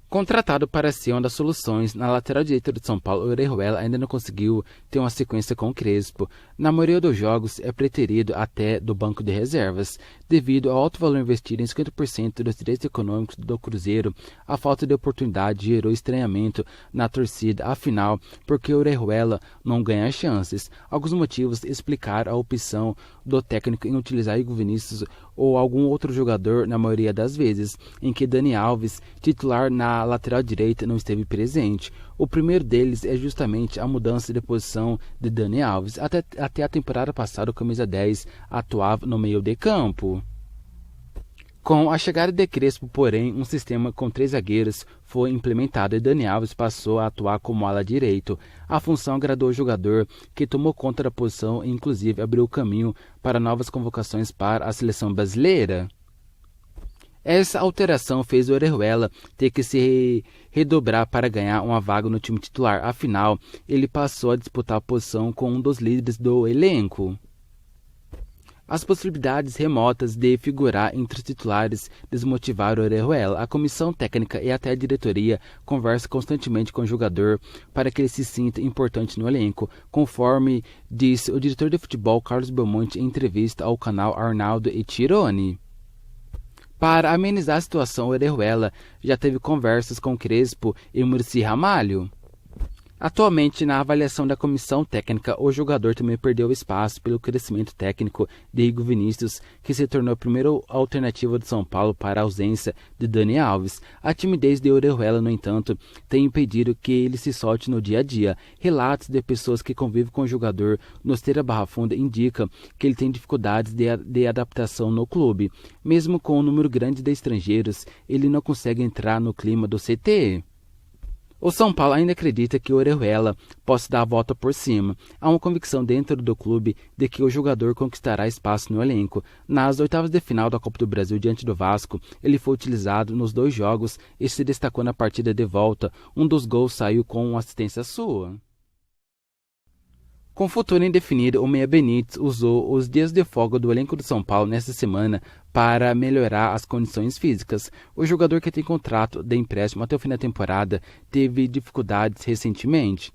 Contratado para ser uma das soluções na lateral direita do São Paulo, o Orejuela ainda não conseguiu ter uma sequência com o Crespo. Na maioria dos jogos é preterido até do banco de reservas. Devido ao alto valor investido em 50% dos direitos econômicos do Cruzeiro, a falta de oportunidade gerou estranhamento na torcida. Afinal, porque o Orejuela não ganha chances? Alguns motivos explicaram a opção do técnico em utilizar Igor Vinícius ou algum outro jogador na maioria das vezes, em que Dani Alves, titular na lateral direita, não esteve presente. O primeiro deles é justamente a mudança de posição de Dani Alves. Até a temporada passada, o camisa 10 atuava no meio de campo. Com a chegada de Crespo, porém, um sistema com 3 zagueiros foi implementado e Dani Alves passou a atuar como ala direito. A função agradou o jogador, que tomou conta da posição e inclusive abriu o caminho para novas convocações para a seleção brasileira. Essa alteração fez o Orejuela ter que se redobrar para ganhar uma vaga no time titular. Afinal, ele passou a disputar a posição com um dos líderes do elenco. As possibilidades remotas de figurar entre os titulares desmotivaram o Orejuela. A comissão técnica e até a diretoria conversam constantemente com o jogador para que ele se sinta importante no elenco, conforme disse o diretor de futebol Carlos Belmonte em entrevista ao canal Arnaldo e Tironi. Para amenizar a situação, o Orejuela já teve conversas com Crespo e Muricy Ramalho. Atualmente, na avaliação da comissão técnica, o jogador também perdeu espaço pelo crescimento técnico de Igor Vinícius, que se tornou a primeira alternativa do São Paulo para a ausência de Dani Alves. A timidez de Orejuela, no entanto, tem impedido que ele se solte no dia a dia. Relatos de pessoas que convivem com o jogador no Esteira Barra Funda indicam que ele tem dificuldades de adaptação no clube. Mesmo com um número grande de estrangeiros, ele não consegue entrar no clima do CT. O São Paulo ainda acredita que o Orejuela possa dar a volta por cima. Há uma convicção dentro do clube de que o jogador conquistará espaço no elenco. Nas oitavas de final da Copa do Brasil diante do Vasco, ele foi utilizado nos 2 jogos e se destacou na partida de volta. Um dos gols saiu com uma assistência sua. Com futuro indefinido, o Meia Benítez usou os dias de folga do elenco do São Paulo nesta semana para melhorar as condições físicas. O jogador, que tem contrato de empréstimo até o fim da temporada, teve dificuldades recentemente.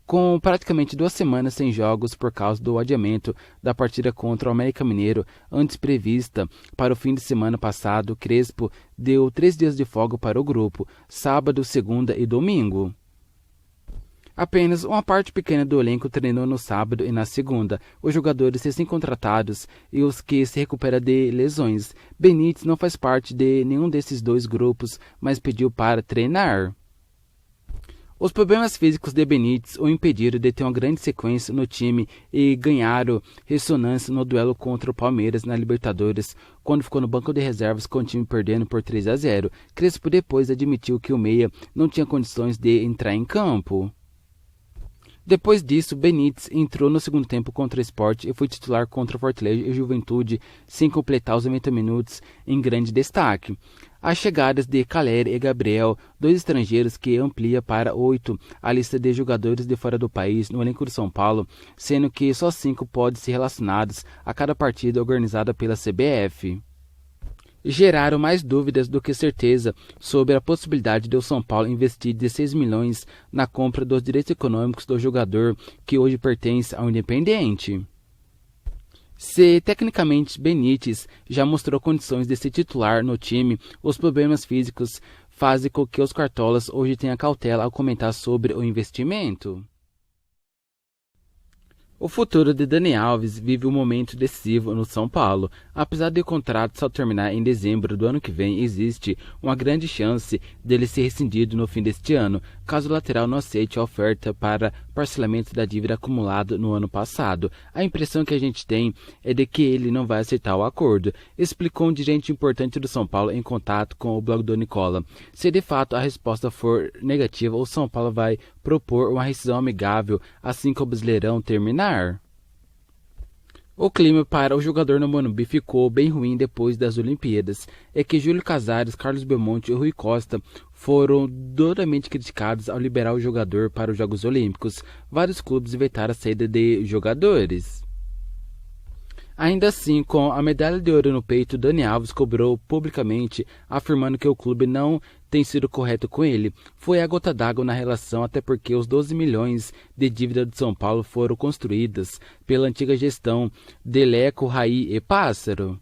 Com praticamente 2 semanas sem jogos por causa do adiamento da partida contra o América Mineiro, antes prevista para o fim de semana passado, Crespo deu 3 dias de folga para o grupo, sábado, segunda e domingo. Apenas uma parte pequena do elenco treinou no sábado e na segunda. Os jogadores recém-contratados e os que se recuperam de lesões. Benítez não faz parte de nenhum desses 2 grupos, mas pediu para treinar. Os problemas físicos de Benítez o impediram de ter uma grande sequência no time e ganharam ressonância no duelo contra o Palmeiras na Libertadores, quando ficou no banco de reservas com o time perdendo por 3-0. Crespo depois admitiu que o meia não tinha condições de entrar em campo. Depois disso, Benítez entrou no segundo tempo contra o Sport e foi titular contra o Fortaleza e Juventude, sem completar os 90 minutos em grande destaque. As chegadas de Caleri e Gabriel, 2 estrangeiros que amplia para 8 a lista de jogadores de fora do país no elenco do São Paulo, sendo que só 5 podem ser relacionados a cada partida organizada pela CBF. Geraram mais dúvidas do que certeza sobre a possibilidade de o São Paulo investir 16 milhões na compra dos direitos econômicos do jogador, que hoje pertence ao Independiente. Se tecnicamente Benítez já mostrou condições de ser titular no time, os problemas físicos fazem com que os cartolas hoje tenham cautela ao comentar sobre o investimento. O futuro de Dani Alves vive um momento decisivo no São Paulo. Apesar de o contrato só terminar em dezembro do ano que vem, existe uma grande chance dele ser rescindido no fim deste ano, caso o lateral não aceite a oferta para parcelamento da dívida acumulada no ano passado. A impressão que a gente tem é de que ele não vai aceitar o acordo, explicou um dirigente importante do São Paulo em contato com o blog do Nicola. Se de fato a resposta for negativa, o São Paulo vai propor uma rescisão amigável assim que o Brasileirão terminar. O clima para o jogador no Morumbi ficou bem ruim depois das Olimpíadas. É que Júlio Casares, Carlos Belmonte e Rui Costa foram duramente criticados ao liberar o jogador para os Jogos Olímpicos. Vários clubes vetaram a saída de jogadores. Ainda assim, com a medalha de ouro no peito, Dani Alves cobrou publicamente, afirmando que o clube não tem sido correto com ele. Foi a gota d'água na relação, até porque os 12 milhões de dívida de São Paulo foram construídas pela antiga gestão de Leco, Raí e Pássaro.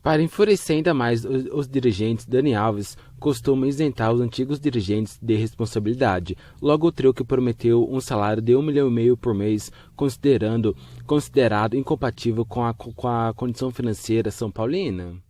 Para enfurecer ainda mais os dirigentes, Dani Alves costuma isentar os antigos dirigentes de responsabilidade. Logo, o trio que prometeu um salário de 1,5 milhão por mês, considerado incompatível com a condição financeira são paulina.